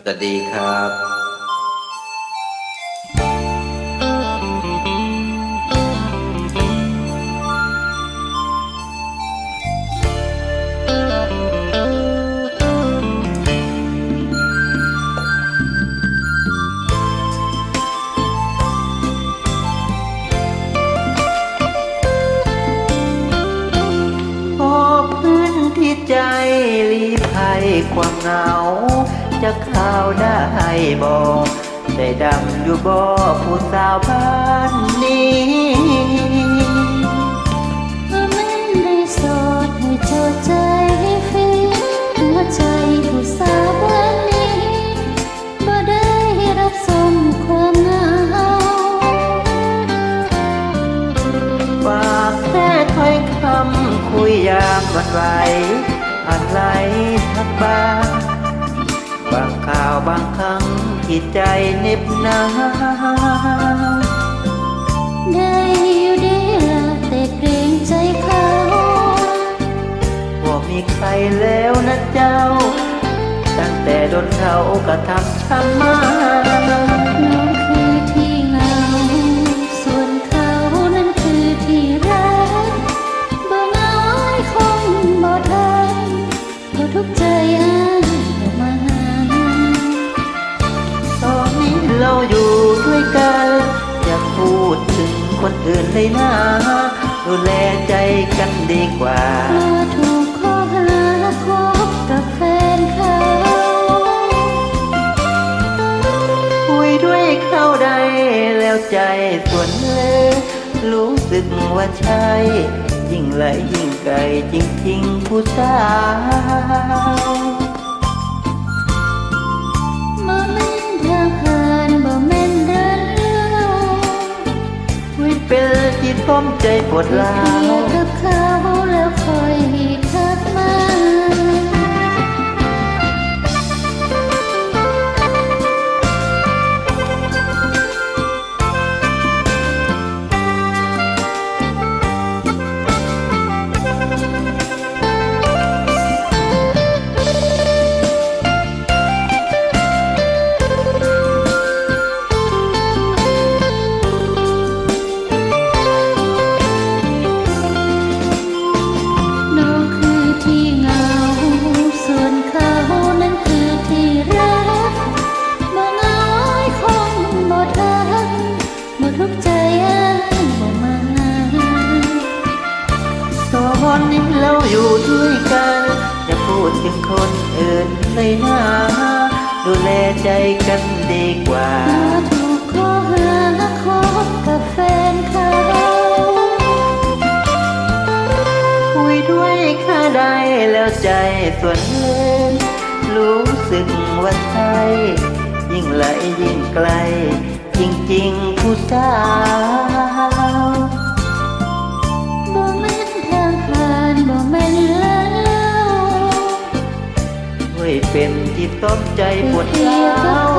วัสดีครับพอพื้นที่ใจลีภัยความเหงาจะเข้าวได้บอกใจดำอยู่บ่ผู้สาวบ้านนี้มันได้โสดให้โจทย์ใจฟรีหัวใจผู้สาวบ้านนี้บ่ได้รับสมความเหงาฝากแค่ถ้อยคำคุยยามวันไหวอะไรทักบ้างบางข่าวบางครั้งที่ใจเหน็บหนาวได้อยู่ดีละแต่เกรงใจเขาว่ามีใครแล้วนะเจ้าตั้งแต่โดนเขากระทำช้ำมาน้องคือที่เหงาส่วนเขานั้นคือที่รักบ่เหงาคงบ่ทันบ่ทุกข์ใจอ้ายบ่มาหาตอนนี้เราอยู่ด้วยกันอย่าพูดถึงคนอื่นเลยนะดูแลใจกันดีกว่าถูกข้อหาคบกับแฟนเขาคุยด้วยเข้าได้แล้วใจส่วนเลยรู้สึกว่าใช่ยิ่งไหลยิ่งไกลจริงๆผู้สาวบ่แม่นทางผ่านบ่แม่นเดินเล่าคุยเป็นที่ต้มใจปวดร้าเกี่ยววกับเขาแล้วคอยทักมาตอนนี้เราอยู่ด้วยกันอย่าพูดถึงคนอื่นเลยนะดูแลใจกันดีกว่าถูกข้อหาคบกับแฟนเขาคุยด้วยข้าได้แล้วใจส่วนเล่นรู้สึกว่าใช่ยิ่งไหลยิ่งไกลจริงๆผู้สาวบ่แม่นทางผ่านบ่แม่นเล่าช่วยเป็นที่ต้นใจปวดร้าว